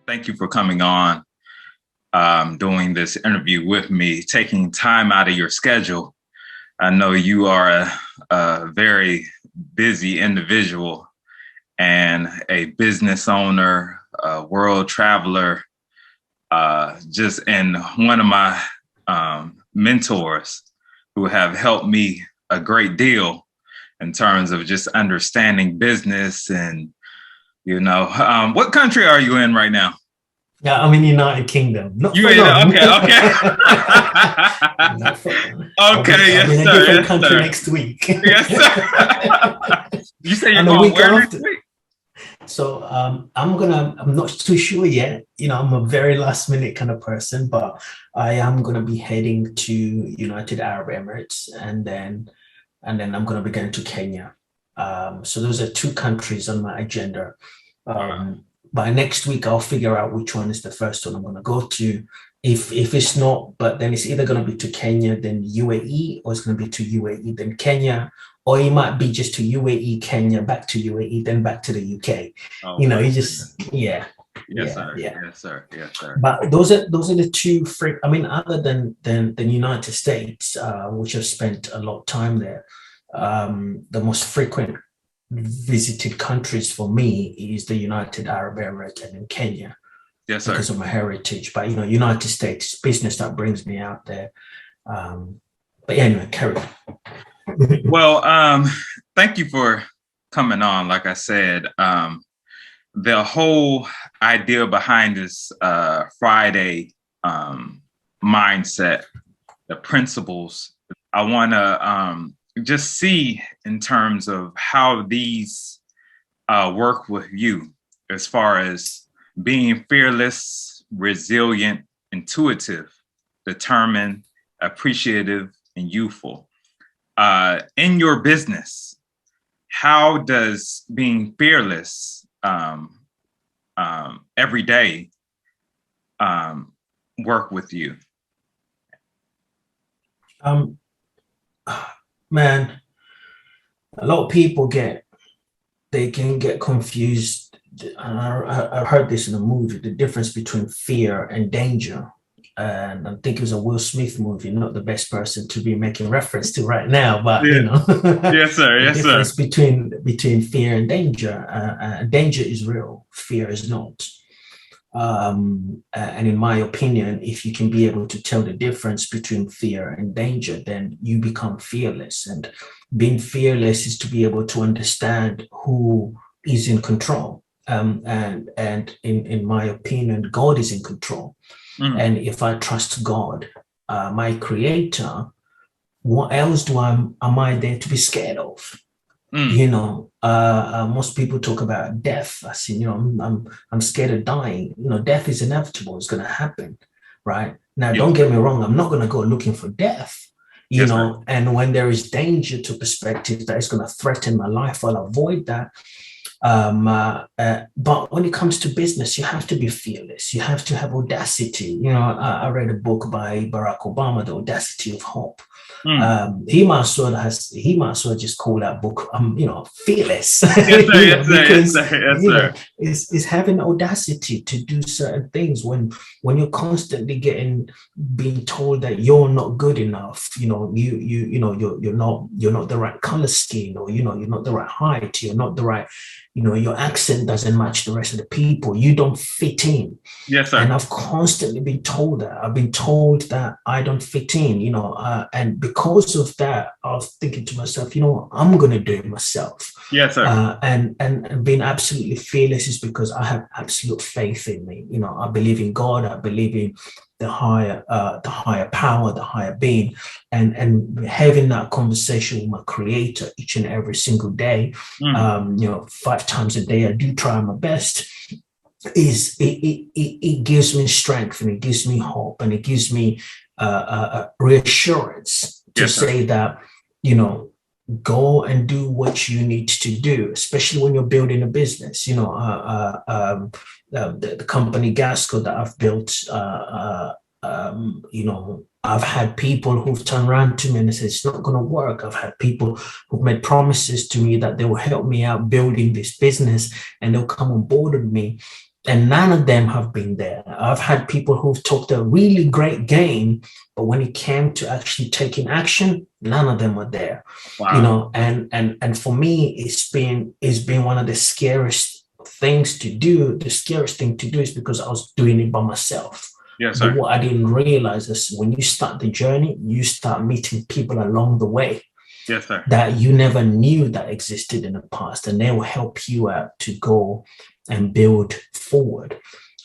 Thank you for coming on, doing this interview with me, taking time out of your schedule. I know you are a very busy individual and a business owner, a world traveler, just and one of my mentors who have helped me a great deal in terms of just understanding business and, what country are you in right now? Yeah, I'm in the United Kingdom. Not You for in long. okay, okay. Not for long. Okay, I'm yes, in a sir. different Yes, country sir. next week. Yes, sir. You say you're And the going week where next after. week? So I'm not too sure yet. I'm a very last minute kind of person, but I am gonna be heading to United Arab Emirates and then I'm gonna be going to Kenya. So those are two countries on my agenda. Wow. By next week, I'll figure out which one is the first one I'm going to go to. If it's not, but then it's either going to be to Kenya, then UAE, or it's going to be to UAE, then Kenya, or it might be just to UAE, Kenya, back to UAE, then back to the UK. Oh my You goodness. just Yes, sir. yeah. Yes, sir. Yes, sir. But those are the two. I mean, other than the United States, which I've spent a lot of time there, the most frequent visited countries for me is the United Arab Emirates and in Kenya Yes, sir. because of my heritage. But United States business that brings me out there. But yeah, anyway, carry on. Well, thank you for coming on. Like I said, the whole idea behind this Friday mindset, the principles, I want to just see in terms of how these work with you as far as being fearless, resilient, intuitive, determined, appreciative, and youthful. In your business, how does being fearless every day work with you? Man, a lot of people can get confused. And I heard this in a movie, the difference between fear and danger. And I think it was a Will Smith movie, not the best person to be making reference to right now, but Yeah. Yes, sir. the Yes, sir. difference between fear and danger. Danger is real, fear is not. And in my opinion, if you can be able to tell the difference between fear and danger, then you become fearless. And being fearless is to be able to understand who is in control. And in my opinion, God is in control. Mm. And if I trust God, my creator, what else am I there to be scared of? Mm. Most people talk about death. I see, I'm scared of dying. Death is inevitable. It's going to happen, right? Now, Yes. don't get me wrong. I'm not going to go looking for death, Yes, sir. and when there is danger to perspective that is going to threaten my life, I'll avoid that. But when it comes to business, you have to be fearless. You have to have audacity. I read a book by Barack Obama, The Audacity of Hope. Mm. He might as well just call that book, fearless. Yes, sir. Yes, sir. Yes, Because sir. Yes, sir. it's having audacity to do certain things when you're constantly being told that you're not good enough. You're not the right color scheme, or you're not the right height. You're not the right. Your accent doesn't match the rest of the people. You don't fit in. Yes, sir. And I've constantly been told that. I've been told that I don't fit in, and because of that, I was thinking to myself, I'm going to do it myself. Yes, sir. And being absolutely fearless is because I have absolute faith in me. I believe in God. I believe in the higher power, the higher being, and having that conversation with my creator each and every single day. 5 times a day, I do try my best. It gives me strength, and it gives me hope, and it gives me reassurance to say that go and do what you need to do, especially when you're building a business. The company GastGo that I've built, I've had people who've turned around to me and said it's not going to work. I've had people who've made promises to me that they will help me out building this business, and they'll come on board with me. And none of them have been there. I've had people who've talked a really great game, but when it came to actually taking action, none of them were there. Wow. And for me, it's been one of the scariest things to do. The scariest thing to do is because I was doing it by myself. Yes, But sir. what I didn't realize is when you start the journey, you start meeting people along the way Yes, sir. that you never knew that existed in the past, and they will help you out to go and build forward.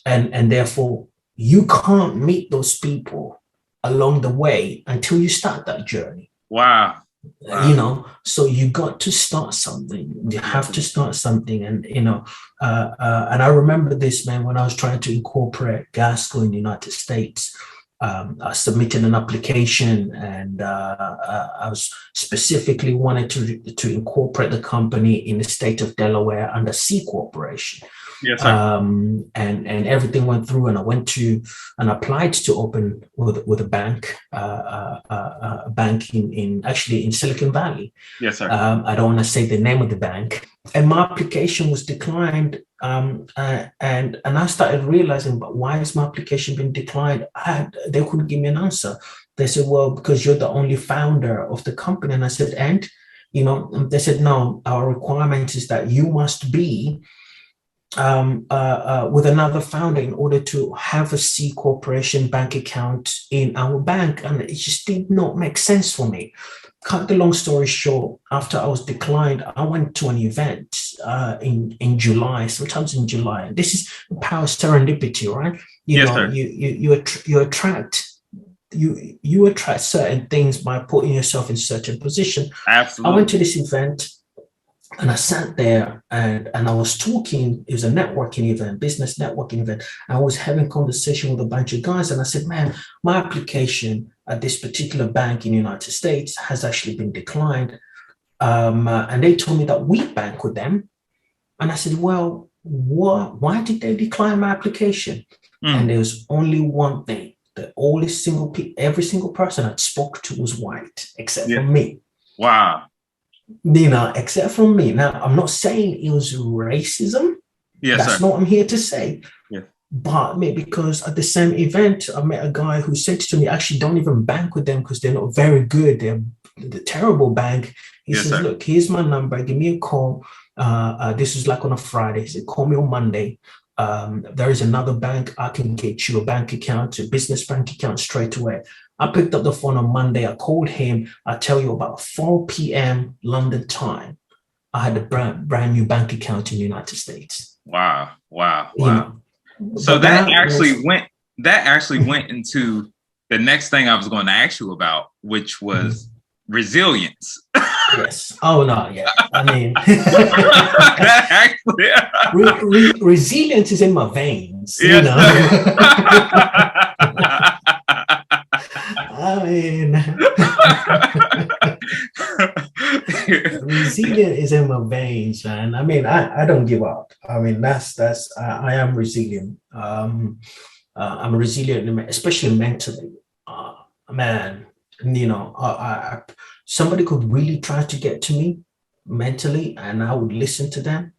And therefore, you can't meet those people along the way until you start that journey. Wow. Wow. So you got to start something. You Yes, have sir. to start something. And I remember this, man, when I was trying to incorporate GastGo in the United States. I submitted an application, and I was specifically wanted to incorporate the company in the state of Delaware under C corporation. Yes, sir. And everything went through, and I went to and applied to open with a bank, a bank in actually in Silicon Valley. Yes, sir. I don't want to say the name of the bank, and my application was declined. And I started realizing, but why is my application being declined? They couldn't give me an answer. They said, well, because you're the only founder of the company. And I said, and they said, no, our requirement is that you must be with another founder in order to have a C corporation bank account in our bank. And it just did not make sense for me. Cut the long story short, after I was declined, I went to an event in July, sometimes in July. This is the power of serendipity, right? Yes, sir. You attract you attract certain things by putting yourself in certain position. I went to Absolutely. this event, and I sat there, and I was talking. It was a networking event, business networking event. I was having conversation with a bunch of guys, and I said, man, my application at this particular bank in the United States has actually been declined. And they told me that we bank with them. And I said, well, why did they decline my application? And Mm. there was only one thing. Every single person I spoke to was white, except for Yeah. me. Wow. Except for me. Now, I'm not saying it was racism. Yes, That's sir. not what I'm here to say. Yes. But maybe because at the same event, I met a guy who said to me, actually, don't even bank with them because they're not very good. They're the terrible bank. He Yes, says, sir. look, here's my number. Give me a call. This was like on a Friday. He said, call me on Monday. There is another bank. I can get you a bank account, a business bank account straight away. I picked up the phone on Monday. I called him. I tell you about 4 p.m. London time. I had a brand new bank account in the United States. Wow. Wow. You Wow. know, So but that was that actually went into the next thing I was going to ask you about, which was resilience. yes. Oh no, yeah. I mean, That actually, resilience is in my veins. yes, I mean, resilience is in my veins, man. I mean, I don't give up. I mean, I am resilient. I'm resilient, especially mentally. Man, somebody could really try to get to me mentally, and I would listen to them,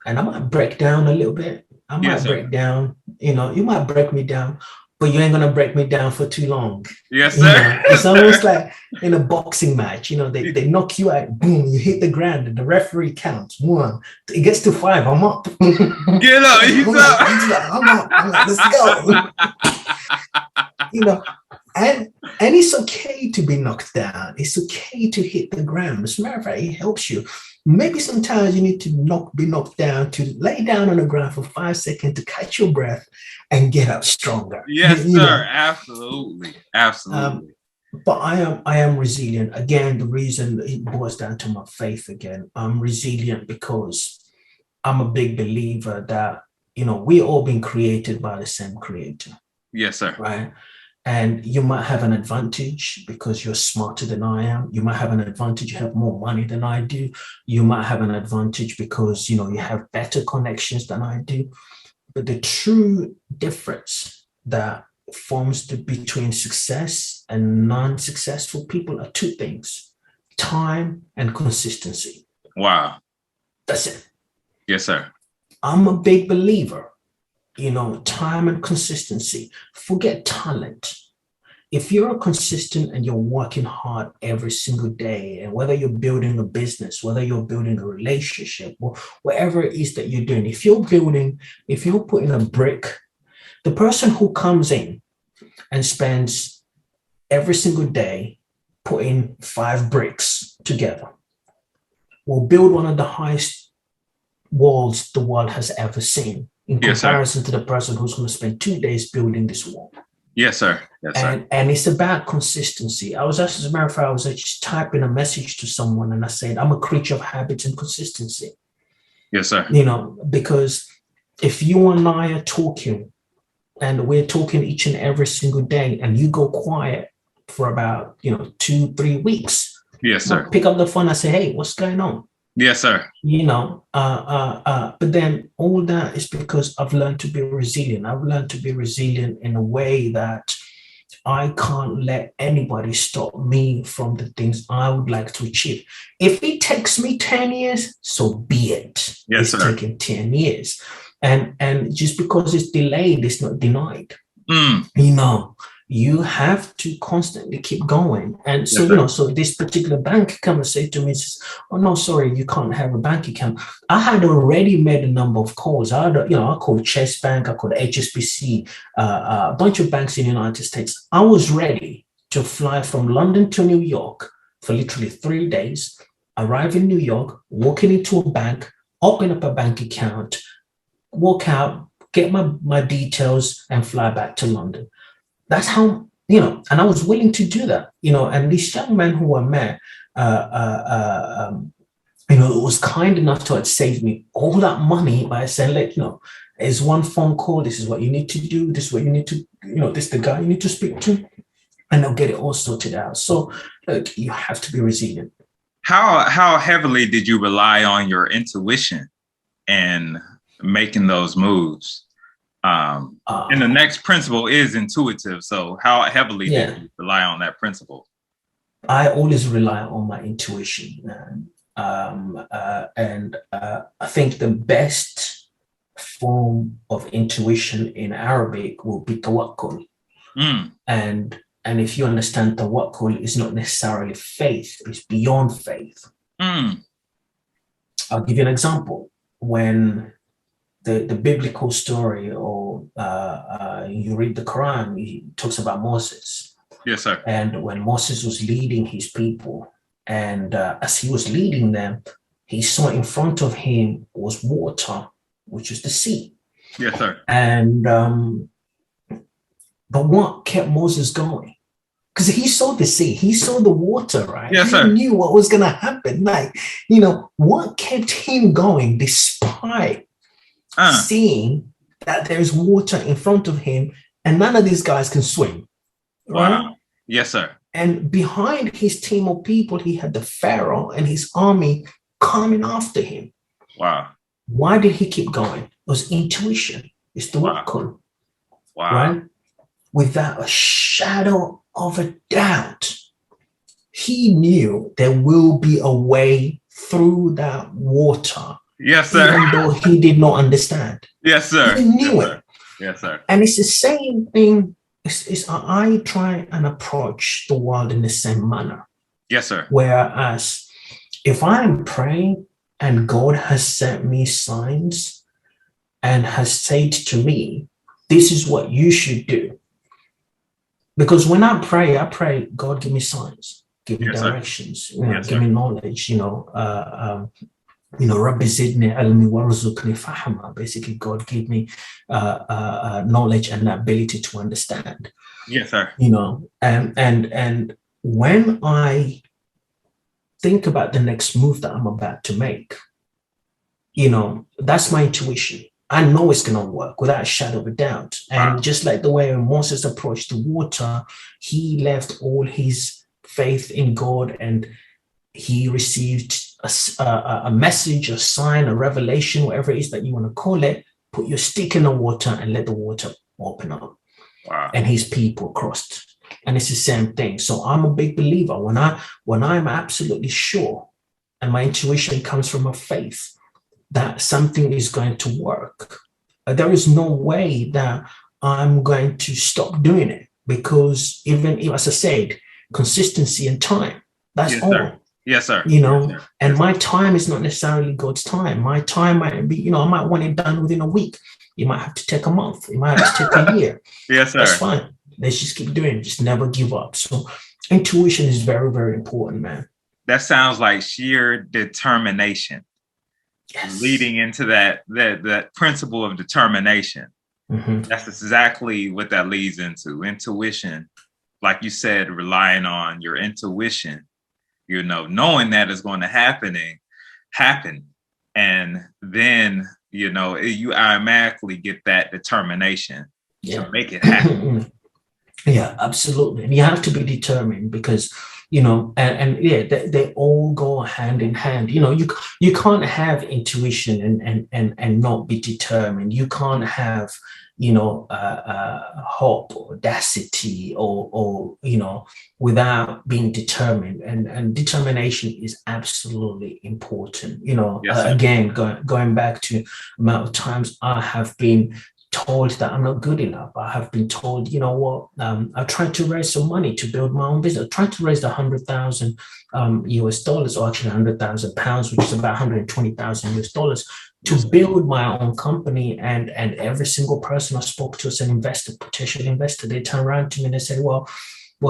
and I might break down a little bit. I yes, might sir. break down. You might break me down, but you ain't gonna break me down for too long. Yes, sir. It's almost like in a boxing match. They knock you out, boom, you hit the ground, and the referee counts one. It gets to 5. I'm up. Get up. He's up. I'm up. Let's go. And it's okay to be knocked down. It's okay to hit the ground. As a matter of fact, it helps you. Maybe sometimes you need to be knocked down, to lay down on the ground for 5 seconds to catch your breath and get up stronger. Yes, sir. Absolutely. Absolutely. But I am resilient. Again, the reason it boils down to my faith again. I'm resilient because I'm a big believer that, we all been created by the same creator. Yes, sir. Right. And you might have an advantage because you're smarter than I am. You might have an advantage, you have more money than I do. You might have an advantage because, you have better connections than I do. But the true difference that forms between success and non-successful people are two things: time and consistency. Wow. That's it. Yes, sir. I'm a big believer time and consistency. Forget talent. If you're consistent and you're working hard every single day, and whether you're building a business, whether you're building a relationship, or whatever it is that you're doing, if you're putting a brick, the person who comes in and spends every single day putting 5 bricks together will build one of the highest walls the world has ever seen in comparison to the person who's going to spend 2 days building this wall. Yes, sir. Yes, sir. And it's about consistency. As a matter of fact, I was just typing a message to someone and I said, I'm a creature of habit and consistency. Yes, sir. Because if you and I are talking and we're talking each and every single day and you go quiet for about, 2-3 weeks. Yes, sir. I'll pick up the phone and say, hey, what's going on? Yes, sir. But then all that is because I've learned to be resilient. I've learned to be resilient in a way that I can't let anybody stop me from the things I would like to achieve. If it takes me 10 years, so be it. Yes, it's taking 10 years. And just because it's delayed, it's not denied. You have to constantly keep going. And so, yes, so this particular bank come and say to me, says, oh, no, sorry, you can't have a bank account. I had already made a number of calls. I called Chase Bank, I called HSBC, a bunch of banks in the United States. I was ready to fly from London to New York for literally 3 days, arrive in New York, walk into a bank, open up a bank account, walk out, get my details and fly back to London. That's how, and I was willing to do that, and this young man who I met, was kind enough to save me all that money by saying, it's one phone call. This is what you need to do. This is what you need to, this is the guy you need to speak to, and they'll get it all sorted out. So look, you have to be resilient. How heavily did you rely on your intuition and making those moves? And the next principle is intuitive. So how heavily did you rely on that principle? I always rely on my intuition. And I think the best form of intuition in Arabic will be tawakkul. And if you understand, tawakkul is not necessarily faith, it's beyond faith. I'll give you an example. When the biblical story, or you read the Quran, he talks about Moses. Yes, sir. And when Moses was leading his people, and as he was leading them, he saw in front of him was water, which is the sea. Yes, sir. And but what kept Moses going? Because he saw the sea, he saw the water, right? Yes, sir. He knew what was going to happen. Like, what kept him going despite seeing that there's water in front of him and none of these guys can swim. Right? Wow. Yes, sir. And behind his team of people, he had the Pharaoh and his army coming after him. Wow. Why did he keep going? It was intuition. It's the tawakkul. Wow. Right? Without a shadow of a doubt, he knew there will be a way through that water. Yes, sir. Even though he did not understand. Yes, sir. He knew yes, it. Sir. Yes, sir. And it's the same thing. I try and approach the world in the same manner. Yes, sir. Whereas if I'm praying and God has sent me signs and has said to me, this is what you should do. Because when I pray, God, give me signs, give me directions, give me knowledge, Rabbi zidni ilmi warzuqni fahma. Basically, God gave me knowledge and the ability to understand. Yes, sir. And when I think about the next move that I'm about to make, that's my intuition. I know it's going to work without a shadow of a doubt. And just like the way Moses approached the water, he left all his faith in God and he received a message, a sign, a revelation, whatever it is that you want to call it. Put your stick in the water and let the water open up. Wow. And his people crossed. And it's the same thing. So I'm a big believer. When I'm absolutely sure, and my intuition comes from a faith that something is going to work, there is no way that I'm going to stop doing it, because even if, as I said, consistency and time, that's Yes, all. sir. Yes, sir. And Yes, my time is not necessarily God's time. My time might be, I might want it done within a week. You might have to take a month. You might have to take a year. yes, That's sir. fine. Let's just keep doing it. Just never give up. So intuition is very, very important, man. That sounds like sheer determination, Yes. leading into that principle of determination. Mm-hmm. That's exactly what that leads into. Intuition, like you said, relying on your intuition, knowing that is going to happen. And then, you automatically get that determination to make it happen. Yeah, absolutely. And you have to be determined, because, and yeah, they all go hand in hand. You can't have intuition and not be determined. You can't have, hope, audacity, or without being determined. And determination is absolutely important. Yes, sir. Again, going back to amount of times I have been told that I'm not good enough. I have been told, I tried to raise some money to build my own business. I tried to raise $100,000 US dollars, or actually £100,000, which is about 120,000 US dollars, to build my own company. And every single person I spoke to as an investor, potential investor, they turned around to me and they said, well,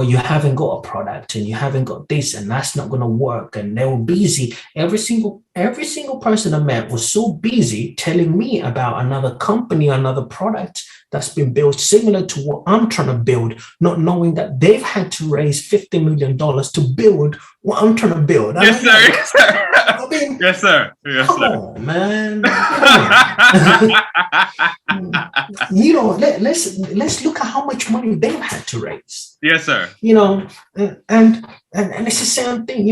you haven't got a product, and you haven't got this, and that's not going to work. And they were busy. Every single person I met was so busy telling me about another company, another product that's been built similar to what I'm trying to build, not knowing that they've had to raise $50 million to build what I'm trying to build. Yes, sir. Yes, sir. I mean, yes, sir. Yes, come sir. on, man. Let's look at how much money they've had to raise. Yes, sir. And it's the same thing.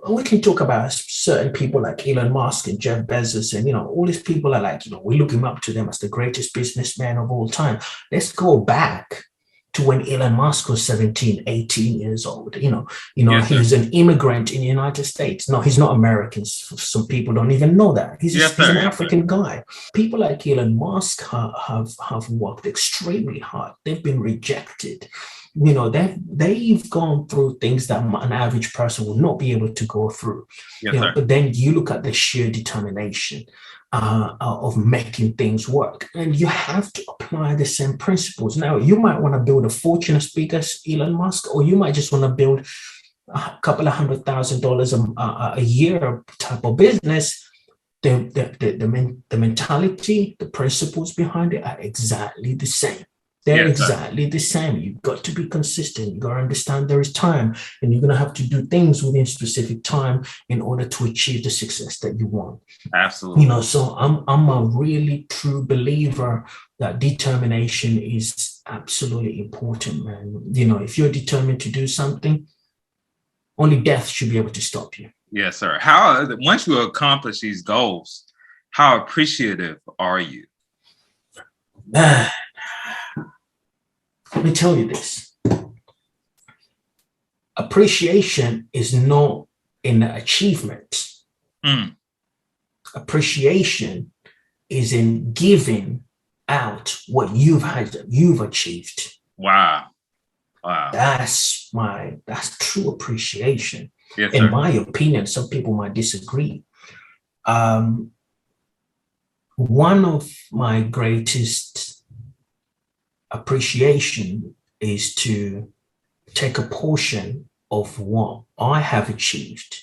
We can talk about certain people like Elon Musk and Jeff Bezos, and all these people are like, we're looking up to them as the greatest businessman of all time. Let's go back to when Elon Musk was 17, 18 years old. Yes, he's an immigrant in the United States. No, he's not American. Some people don't even know that. He's an African guy. People like Elon Musk have worked extremely hard. They've been rejected. They've gone through things that an average person will not be able to go through. Yes, but then you look at the sheer determination of making things work, and you have to apply the same principles. Now, you might want to build a fortune as big as Elon Musk, or you might just want to build a couple of $100,000 a year type of business. The mentality, the principles behind it are exactly the same. They're exactly the same. You've got to be consistent. You've got to understand there is time, and you're going to have to do things within specific time in order to achieve the success that you want. Absolutely. So I'm a really true believer that determination is absolutely important, man. If you're determined to do something, only death should be able to stop you. Yes, sir. Once you accomplish these goals, how appreciative are you? Man, let me tell you this. Appreciation is not in the achievement. Appreciation is in giving out what you've achieved. Wow. That's true appreciation. Yes, in my opinion. Some people might disagree. One of my greatest appreciation is to take a portion of what I have achieved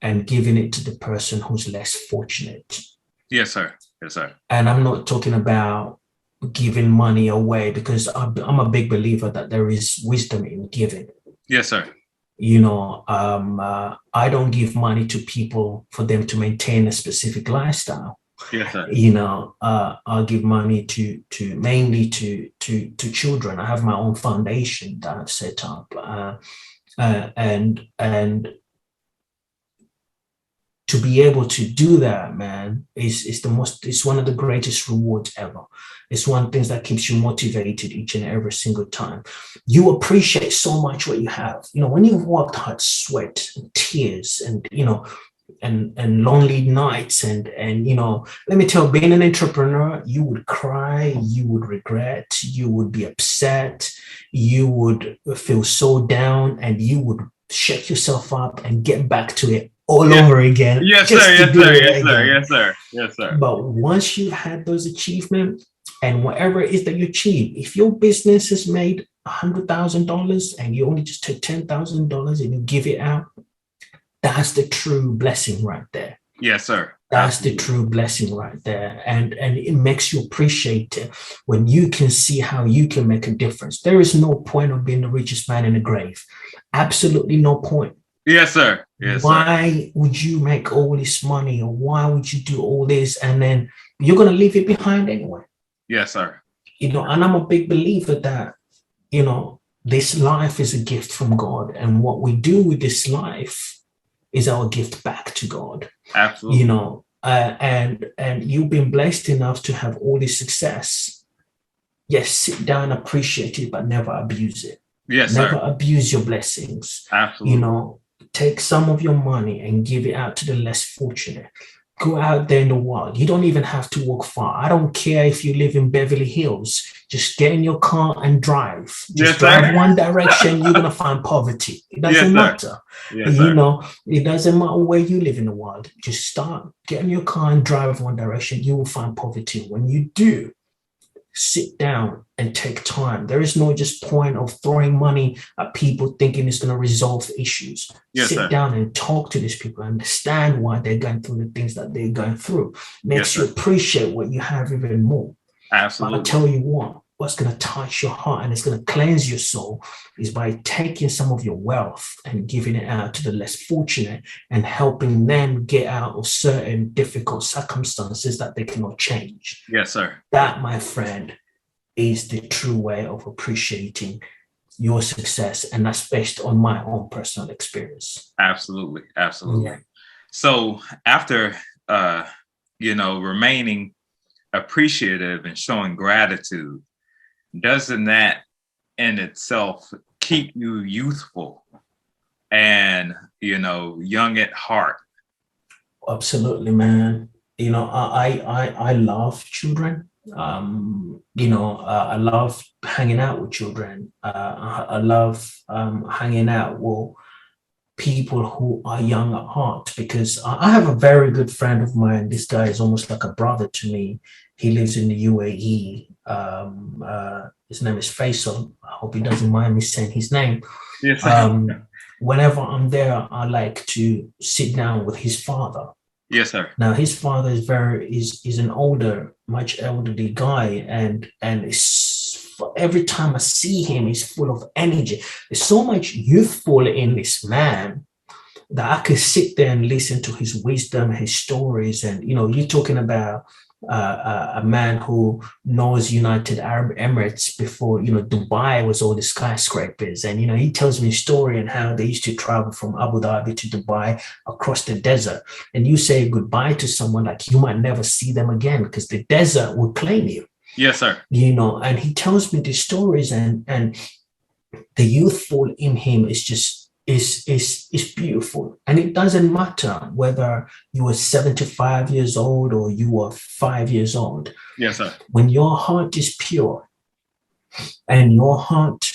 and giving it to the person who's less fortunate. Yes, sir. Yes, sir. And I'm not talking about giving money away, because I'm a big believer that there is wisdom in giving. Yes, sir. I don't give money to people for them to maintain a specific lifestyle. Yes, sir. I'll give money to mainly to children. I have my own foundation that I've set up, and to be able to do that, man, it's one of the greatest rewards ever. It's one of the things that keeps you motivated each and every single time. You appreciate so much what you have. When you've worked hard, sweat and tears, and and lonely nights, and let me tell you, being an entrepreneur, you would cry, you would regret, you would be upset, you would feel so down, and you would shake yourself up and get back to it all Yes. over again, Yes, sir. just to Yes, do sir. it Yes, sir. again. Yes, sir. Yes, sir. But once you've had those achievements, and whatever it is that you achieve, if your business has made $100,000 and you only just take $10,000 and you give it out, that's the true blessing right there. Yes, sir. That's Absolutely. the true blessing right there. And it makes you appreciate it when you can see how you can make a difference. There is no point of being the richest man in the grave. Absolutely no point. Yes, sir. Yes, sir. Why would you make all this money, or why would you do all this, and then you're going to leave it behind anyway? Yes, sir. And I'm a big believer that, this life is a gift from God, and what we do with this life is our gift back to God. Absolutely. And you've been blessed enough to have all this success. Yes, sit down, appreciate it, but never abuse it. Yes, Never sir. abuse your blessings. Absolutely. Take some of your money and give it out to the less fortunate. Go out there in the world. You don't even have to walk far. I don't care if you live in Beverly Hills. Just get in your car and drive. Just drive one direction, you're going to find poverty. It doesn't matter. Yes, sir. It doesn't matter where you live in the world. Just start, get in your car and drive one direction. You will find poverty. When you do, sit down and take time. There is no just point of throwing money at people thinking it's going to resolve issues. Yes, sit sir. down and talk to these people, understand why they're going through the things that they're going through. Makes you appreciate what you have even more. Absolutely. But I tell you what's going to touch your heart and it's going to cleanse your soul is by taking some of your wealth and giving it out to the less fortunate and helping them get out of certain difficult circumstances that they cannot change. Yes, sir. That, my friend, is the true way of appreciating your success. And that's based on my own personal experience. Absolutely. Absolutely. Yeah. So after, remaining appreciative and showing gratitude, doesn't that in itself keep you youthful and, young at heart? Absolutely, man. I love children. I love hanging out with children. I love hanging out with people who are young at heart, because I have a very good friend of mine. This guy is almost like a brother to me. He lives in the UAE. His name is Faisal. I hope he doesn't mind me saying his name. Yes. Whenever I'm there, I like to sit down with his father. Yes, sir. Now his father is an much elderly guy, and every time I see him, he's full of energy. There's so much youthful in this man that I could sit there and listen to his wisdom, his stories. And you're talking about a man who knows United Arab Emirates before Dubai was all the skyscrapers, and he tells me a story and how they used to travel from Abu Dhabi to Dubai across the desert, and you say goodbye to someone like you might never see them again because the desert will claim you. Yes, sir. And he tells me these stories, and the youthful in him is just is beautiful. And it doesn't matter whether you were 75 years old or you were 5 years old. Yes, sir. When your heart is pure and your heart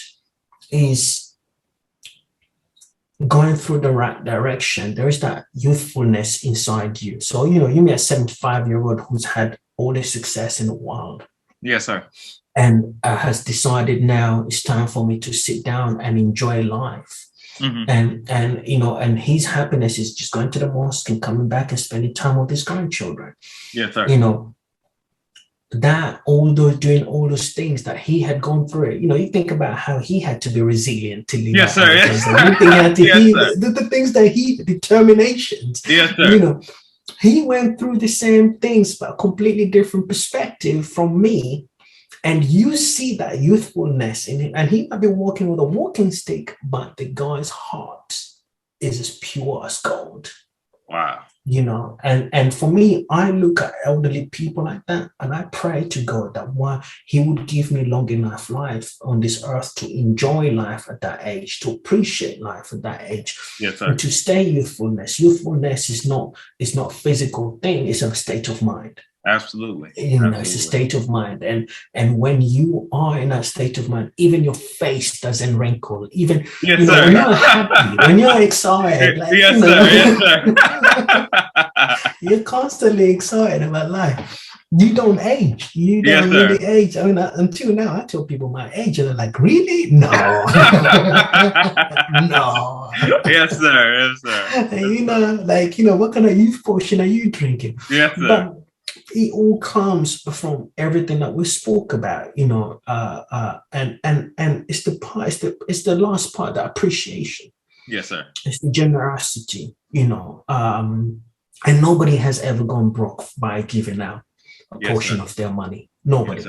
is going through the right direction, there is that youthfulness inside you. So, you meet a 75-year-old who's had all the success in the world. Yes, sir. And has decided now it's time for me to sit down and enjoy life. Mm-hmm. And his happiness is just going to the mosque and coming back and spending time with his grandchildren. Yes, sir. That although doing all those things that he had gone through, you think about how he had to be resilient to live. Yes, sir. Yes, sir. The things that determinations. Yes, sir. He went through the same things, but a completely different perspective from me. And you see that youthfulness in him. And he might be walking with a walking stick, but the guy's heart is as pure as gold. Wow. And for me, I look at elderly people like that, and I pray to God that one, He would give me long enough life on this earth to enjoy life at that age, to appreciate life at that age, Yes, sir. and to stay youthfulness. Youthfulness is not physical thing; it's a state of mind. Absolutely. It's a state of mind, and when you are in that state of mind, even your face doesn't wrinkle. Even Yes, sir. when you're happy, when you're excited, like yes, sir. Yes, sir. You're constantly excited about life. You don't age. You don't really age. I mean, until now, I tell people my age, and they're like, "Really? No, no." Yes, sir. Yes, sir. What kind of youth potion are you drinking? Yes, sir. But it all comes from everything that we spoke about, and it's the part, it's the last part, the appreciation. Yes, sir. It's the generosity, and nobody has ever gone broke by giving out a portion of their money. Nobody,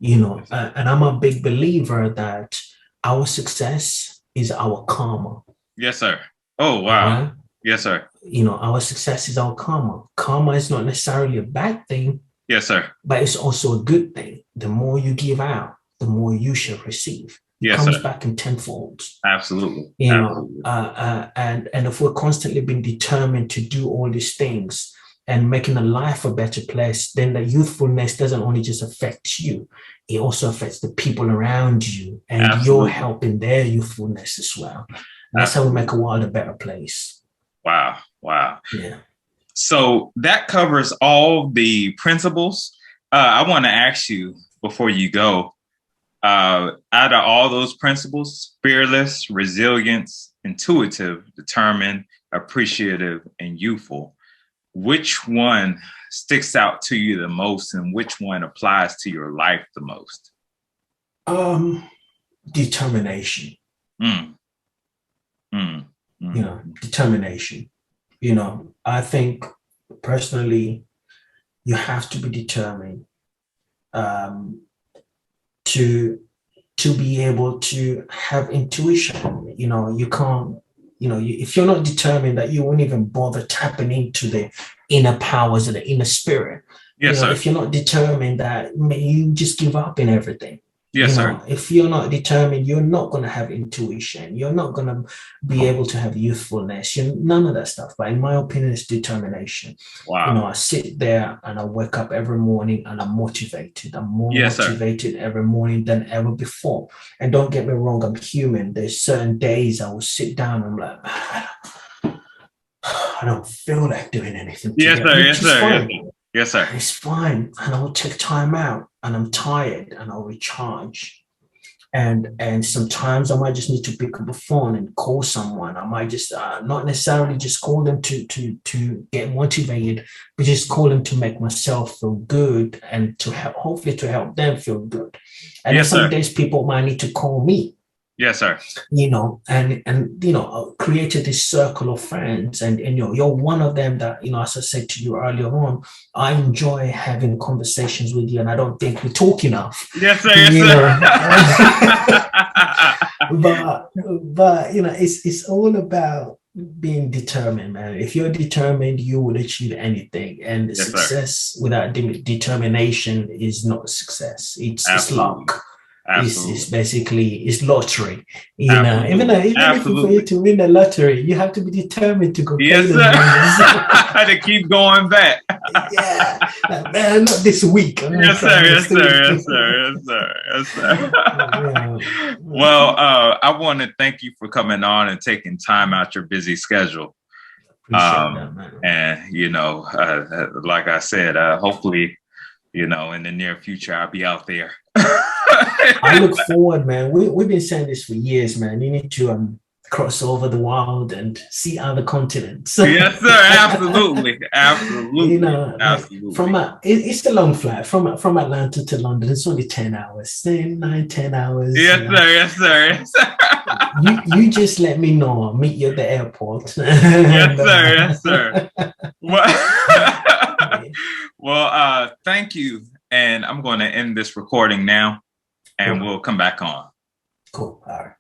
and I'm a big believer that our success is our karma. Yes, sir. Oh, wow. Right? Yes, sir. Our success is our karma. Karma is not necessarily a bad thing. Yes, sir. But it's also a good thing. The more you give out, the more you shall receive. It comes back in tenfold. Absolutely. And if we're constantly being determined to do all these things and making a life a better place, then the youthfulness doesn't only just affect you, it also affects the people around you, and you're helping their youthfulness as well. And that's how we make a world a better place. Wow. Wow. Yeah. So that covers all the principles. I want to ask you before you go, out of all those principles, fearless, resilience, intuitive, determined, appreciative, and youthful, which one sticks out to you the most, and which one applies to your life the most? Determination. Determination. I think personally, you have to be determined to be able to have intuition. You can't, if you're not determined, that you won't even bother tapping into the inner powers of the inner spirit. Yes, sir. If you're not determined, that you just give up in everything. Yes, sir. If you're not determined, you're not going to have intuition. You're not going to be able to have youthfulness. None of that stuff. But in my opinion, it's determination. Wow. I sit there and I wake up every morning and I'm motivated. I'm more motivated every morning than ever before. And don't get me wrong, I'm human. There's certain days I will sit down and I'm like, I don't feel like doing anything. Yes, sir. Yes, sir. Yes, sir. It's fine. And I will take time out, and I'm tired, and I'll recharge. And sometimes I might just need to pick up the phone and call someone. I might just not necessarily just call them to get motivated, but just call them to make myself feel good and to help, hopefully to help them feel good. And then some days people might need to call me. Yes, sir. Created this circle of friends, and you're one of them that, as I said to you earlier on, I enjoy having conversations with you, and I don't think we talk enough. Yes, sir. Yes, sir. but it's all about being determined, man. If you're determined, you will achieve anything, and success without determination is not success. It's luck. It's basically lottery. Even if for you to win the lottery, you have to be determined to go. Yes, sir. I had to keep going back. Man, not this week. Yes, sir. Yes, sir. Yes, sir. Yes, sir. Yes, sir. Yeah. Well, I want to thank you for coming on and taking time out your busy schedule. That, man. And like I said, hopefully, in the near future, I'll be out there. I look forward, man. We've been saying this for years, man. You need to cross over the world and see other continents. Yes, sir. Absolutely. Absolutely. Absolutely. It's the long flight from Atlanta to London. It's only 10 hours, 10 hours. Yes, sir. Yes, sir. Yes, sir. You just let me know. I'll meet you at the airport. Yes, sir. Yes, sir. Well, thank you. And I'm going to end this recording now, and we'll come back on. Cool. All right.